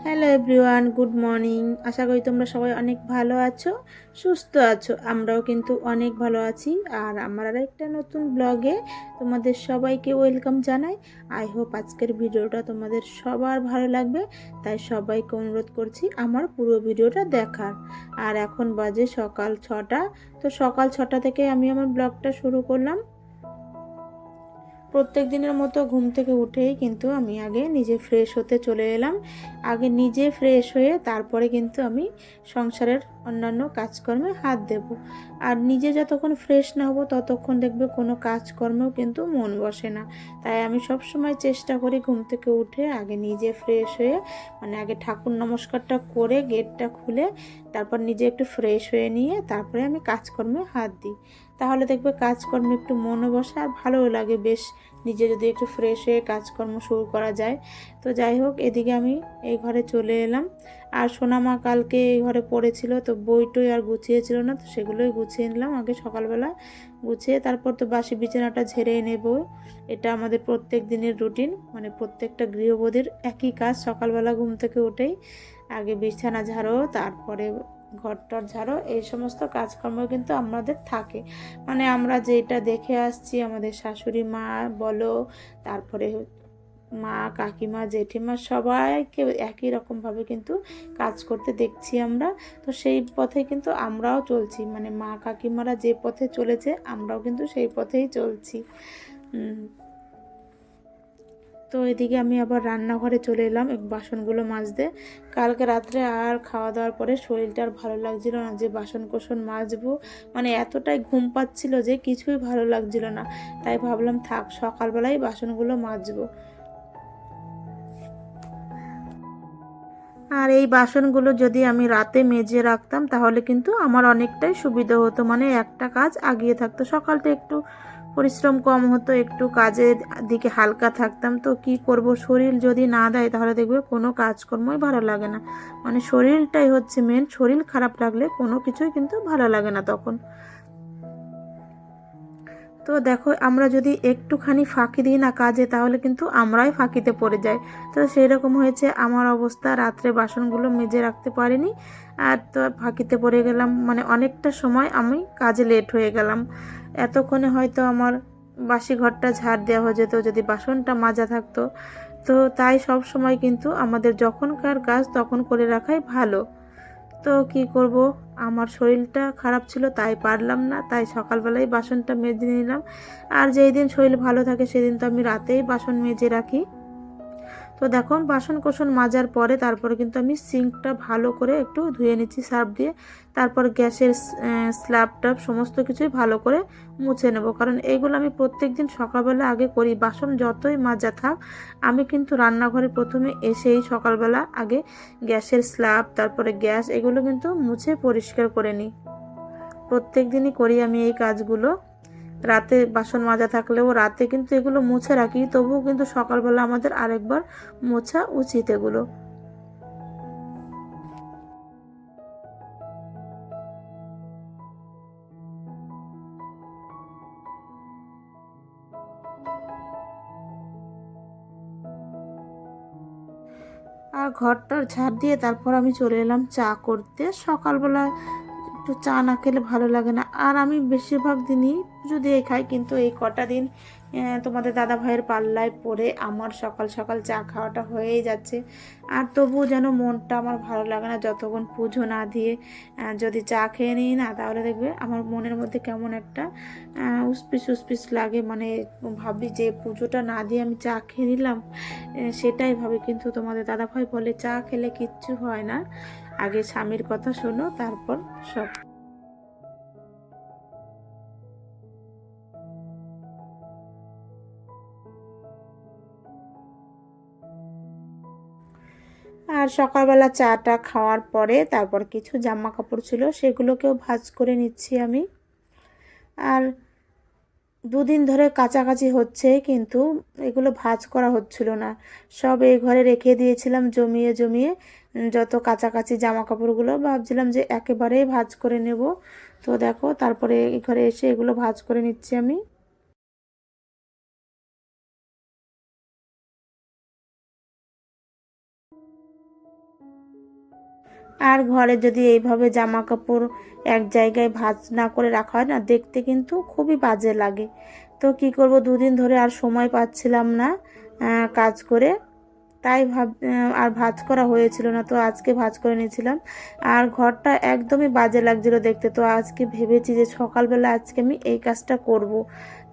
Hello everyone, good morning. আশা করি তোমরা সবাই অনেক ভালো আছো, সুস্থ আছো। আমরাও কিন্তু অনেক ভালো আছি। আর আমার আরেকটা নতুন ব্লগে তোমাদের সবাইকে ওয়েলকাম জানাই। আই হোপ আজকের ভিডিওটা তোমাদের সবার ভালো লাগবে, তাই সবাইকে অনুরোধ করছি আমার পুরো ভিডিওটা দেখার। আর এখন বাজে সকাল 6টা। তো সকাল 6টা থেকে আমি আমার ব্লগটা শুরু করলাম। প্রত্যেক দিনের মতো ঘুম থেকে উঠেই কিন্তু আমি আগে নিজে ফ্রেশ হতে চলে এলাম। আগে নিজে ফ্রেশ হয়ে তারপরে কিন্তু আমি সংসারের অন্যান্য কাজকর্মে হাত দেব। আর নিজে যতক্ষণ ফ্রেশ না হব ততক্ষণ দেখবে কোনো কাজকর্মেও কিন্তু মন বসে না। তাই আমি সব সময় চেষ্টা করি ঘুম থেকে উঠে আগে নিজে ফ্রেশ হয়ে, মানে আগে ঠাকুর নমস্কারটা করে গেটটা খুলে তারপর নিজে একটু ফ্রেশ হয়ে নিয়ে তারপরে আমি কাজকর্মে হাত দিই। তাহলে দেখবে কাজকর্মে একটু মনও বসে আর ভালোও লাগে বেশ, নিজে যদি একটু ফ্রেশ হয়ে কাজকর্ম শুরু করা যায়। তো যাই হোক, এদিকে আমি এই ঘরে চলে এলাম। আর সোনামা কালকে এই ঘরে পড়েছিল, তো বইটই আর গুছিয়েছিল না, তো সেগুলোই গুছিয়ে নিলাম আগে সকালবেলা। গুছিয়ে তারপর তো বাসি বিছানাটা ঝেড়ে নেব। এটা আমাদের প্রত্যেক দিনের রুটিন, মানে প্রত্যেকটা গৃহবধূর একই কাজ। সকালবেলা ঘুম থেকে উঠেই আগে বিছানা ঝাড়ো, তারপরে ঘরটর ঝাড়ো, এই সমস্ত কাজকর্ম কিন্তু আমাদের থাকে। মানে আমরা যেটা দেখে আসছি আমাদের শাশুড়ি মা বলো, তারপরে মা, কাকিমা, জেঠিমা সবাইকে একই রকমভাবে কিন্তু কাজ করতে দেখছি আমরা। তো সেই পথে কিন্তু আমরাও চলছি, মানে মা কাকিমারা যে পথে চলেছে আমরাও কিন্তু সেই পথেই চলছি। তো এদিকে আমি আবার রান্নাঘরে চলে এলাম বাসনগুলো মাজতে। কালকে রাত্রে আর খাওয়া দাওয়ার পরে শরীরটা আর ভালো লাগছিল না যে বাসন কোসন মাজবো, মানে এতটাই ঘুম পাচ্ছিল যে কিছুই ভালো লাগছিল না। তাই ভাবলাম থাক, সকালবেলাই বাসনগুলো মাজবো। আর এই বাসনগুলো যদি আমি রাতে মেজে রাখতাম তাহলে কিন্তু আমার অনেকটাই সুবিধা হতো, মানে একটা কাজ আগিয়ে থাকতো। সকালটা একটু পরিশ্রম কম হতো, একটু কাজের দিকে হালকা থাকতাম। তো কি করব, শরীর যদি না দেয় তাহলে দেখবে কোনো কাজকর্মই ভালো লাগে না। মানে শরীরটাই হচ্ছে মেন, শরীর খারাপ লাগলে কোনো কিছুই কিন্তু ভালো লাগে না তখন। তো দেখো, আমরা যদি একটুখানি ফাঁকি দিই না কাজে তাহলে কিন্তু আমরাই ফাঁকিতে পড়ে যাই। তো সেই রকম হয়েছে আমার অবস্থা, রাত্রে বাসনগুলো মেজে রাখতে পারিনি। আর তো ফাঁকিতে পড়ে গেলাম, মানে অনেকটা সময় আমি কাজে লেট হয়ে গেলাম। এতক্ষণে হয়তো আমার বাসি ঘরটা ঝাড় দেওয়া হয়ে যেত যদি বাসনটা মাজা থাকতো। তো তাই সব সময় কিন্তু আমাদের যখনকার কাজ তখন করে রাখাই ভালো। তো কি করব, আমার শরীরটা খারাপ ছিল তাই পারলাম না, তাই সকালবেলায় বাসনটা মেজে নিলাম। আর যেই দিন শরীর ভালো থাকে সেদিন তো আমি রাতেই বাসন মেজে রাখি। তো দেখো, বাসন কোসন মাজার পরে তারপরে কিন্তু আমি সিঙ্কটা ভালো করে একটু ধুয়ে নিচ্ছি সার্ফ দিয়ে। তারপর গ্যাসের স্ল্যাবটা সমস্ত কিছুই ভালো করে মুছে নেব, কারণ এইগুলো আমি প্রত্যেক দিন সকালবেলা আগে করি। বাসন যতই মাজা থাক আমি কিন্তু রান্নাঘরে প্রথমে এসেই সকালবেলা আগে গ্যাসের স্ল্যাব, তারপরে গ্যাস, এগুলো কিন্তু মুছে পরিষ্কার করে নিই। প্রত্যেক দিনই করি আমি এই কাজগুলো। রাতে বাসন মাজা থাকলেও রাতে কিন্তু এগুলো মুছে রাখি, তবুও কিন্তু সকালবেলা আমাদের আরেকবার মোছা উচিত এগুলো। আর ঘরটার ঝাড় দিয়ে তারপর আমি চলে এলাম চা করতে। সকালবেলা একটু চা না খেলে ভালো লাগে না। আর আমি বেশিরভাগ দিনই পুজো দিয়ে খাই, কিন্তু এই কটা দিন তোমাদের দাদা ভাইয়ের পাল্লায় পড়ে আমার সকাল সকাল চা খাওয়াটা হয়েই যাচ্ছে। আর তবুও যেন মনটা আমার ভালো লাগে না যতক্ষণ পুজো না দিয়ে যদি চা খেয়ে নিই না, তাহলে দেখবে আমার মনের মধ্যে কেমন একটা উসপিস উসপিস লাগে। মানে ভাবি যে পুজোটা না দিয়ে আমি চা খেয়ে নিলাম, সেটাই ভাবি। কিন্তু তোমাদের দাদাভাই বলে চা খেলে কিচ্ছু হয় না, আগে স্বামীর কথা শোনো তারপর সব। আর সকালবেলা চাটা খাওয়ার পরে তারপর কিছু জামা কাপড় ছিল সেগুলোকেও ভাঁজ করে নিচ্ছি আমি। আর দুদিন ধরে কাচাকাচি হচ্ছে কিন্তু এগুলো ভাঁজ করা হচ্ছিল না, সব এই ঘরে রেখে দিয়েছিলাম জমিয়ে জমিয়ে। যত কাচাকাচি জামা কাপড়গুলো ভাবছিলাম যে একেবারেই ভাঁজ করে নেব। তো দেখো, তারপরে এই ঘরে এসে এগুলো ভাঁজ করে নিচ্ছি আমি। আর ঘরে যদি এইভাবে জামা কাপড় এক জায়গায় ভাঁজ না করে রাখা হয় না, দেখতে কিন্তু খুবই বাজে লাগে। তো কি করব, দুদিন ধরে আর সময় পাচ্ছিলাম না কাজ করে, তাই আর ভাঁজ করা হয়েছিল না। তো আজকে ভাঁজ করে নিয়েছিলাম, আর ঘরটা একদমই বাজে লাগছিল দেখতে। তো আজকে ভেবেছি যে সকালবেলা আজকে আমি এই কাজটা করব,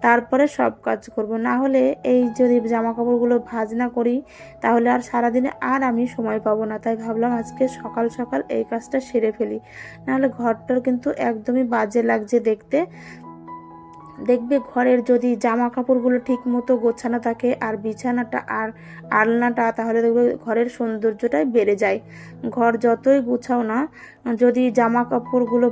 তারপরে সব কাজ করব। না হলে এই যদি জামা কাপড়গুলো ভাঁজ না করি, তাহলে আর সারাদিনে আর আমি সময় পাবো না। তাই ভাবলাম আজকে সকাল সকাল এই কাজটা সেরে ফেলি, নাহলে ঘরটার কিন্তু একদমই বাজে লাগছে দেখতে। দেখবে ঘরের যদি জামা কাপড়গুলো ঠিক মতো গোছানো থাকে আর বিছানাটা আর আলনাটা, তাহলে দেখবে ঘরের সৌন্দর্যটাই বেড়ে যায়। ঘর যতই গুছাও না, যদি জামা কাপড়গুলো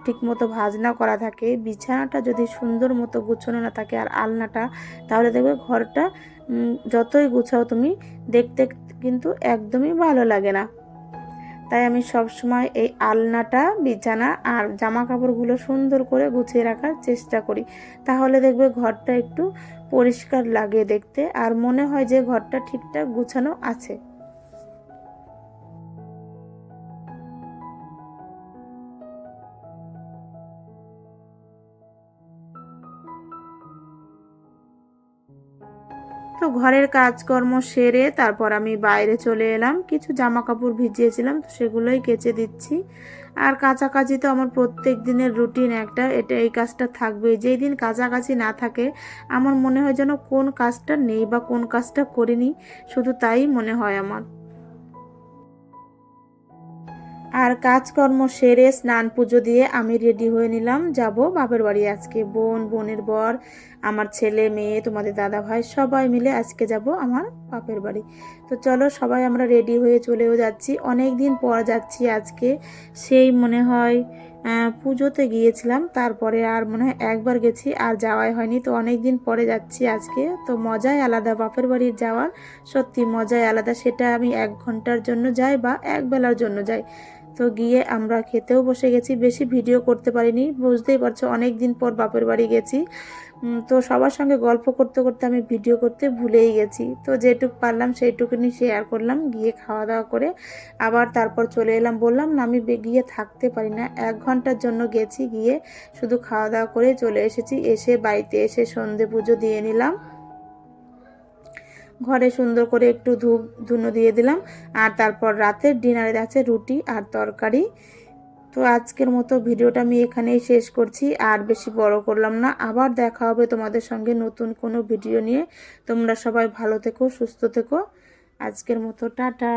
ঠিক মতো ভাঁজ না করা থাকে, বিছানাটা যদি সুন্দর মতো গুছানো না থাকে আর আলনাটা, তাহলে দেখবে ঘরটা যতই গুছাও তুমি, দেখতে কিন্তু একদমই ভালো লাগে না। তাই আমি সব সময় এই আলনাটা, বিছানা আর জামা কাপড়গুলো সুন্দর করে গুছিয়ে রাখার চেষ্টা করি। তাহলে দেখবে ঘরটা একটু পরিষ্কার লাগে দেখতে, আর মনে হয় যে ঘরটা ঠিকঠাক গুছানো আছে। তো ঘরের কাজকর্ম সেরে তারপর আমি বাইরে চলে এলাম। কিছু জামা কাপড় ভিজিয়েছিলাম, তো সেগুলোই কেচে দিচ্ছি। আর কাচাকাচি তো আমার প্রত্যেক দিনের রুটিন একটা, এই কাজটা থাকবে। যেই দিন কাচাকাচি না থাকে, আমার মনে হয় যেন কোন কাজটা নেই বা কোন কাজটা করিনি, শুধু তাই মনে হয় আমার। আর কাজকর্ম সেরে স্নান পুজো দিয়ে আমি রেডি হয়ে নিলাম, যাব বাপের বাড়ি আজকে। বোনের বর, আমার ছেলে মেয়ে, তোমাদের দাদা ভাই সবাই মিলে আজকে যাব আমার বাপের বাড়ি। তো চলো সবাই আমরা রেডি হয়ে চলেও যাচ্ছি। অনেক দিন পর যাচ্ছি আজকে, সেই মনে হয় পুজোতে গিয়েছিলাম, তারপরে আর মনে হয় একবার গেছি, আর যাওয়াই হয়নি। তো অনেক দিন পরে যাচ্ছি আজকে, তো মজাই আলাদা বাপের বাড়ি যাওয়ার, সত্যি মজাই আলাদা। সেটা আমি 1 ঘন্টার জন্য যাই বা একবেলার জন্য যাই। তো গিয়ে আমরা খেতেও বসে গেছি, বেশি ভিডিও করতে পারিনি, বুঝতেই পারছো অনেক দিন পর বাপের বাড়ি গেছি। তো সবার সঙ্গে গল্প করতে করতে আমি ভিডিও করতে ভুলেই গেছি। তো যেটুকু পারলাম সেইটুকুনি শেয়ার করলাম। গিয়ে খাওয়া দাওয়া করে আবার তারপর চলে এলাম। বললাম না আমি গিয়ে থাকতে পারি না, 1 ঘন্টার জন্য গেছি, গিয়ে শুধু খাওয়া দাওয়া করে চলে এসেছি। এসে বাড়িতে এসে সন্ধে পুজো দিয়ে নিলাম, ঘরে সুন্দর করে একটু ধূপ ধুনো দিয়ে দিলাম। আর তারপর রাতের ডিনারে আছে রুটি আর তরকারি। তো আজকের মতো ভিডিওটা আমি এখানেই শেষ করছি, আর বেশি বড় করলাম না। আবার দেখা হবে তোমাদের সঙ্গে নতুন কোনো ভিডিও নিয়ে। তোমরা সবাই ভালো থেকো, সুস্থ থেকো। আজকের মতো টাটা।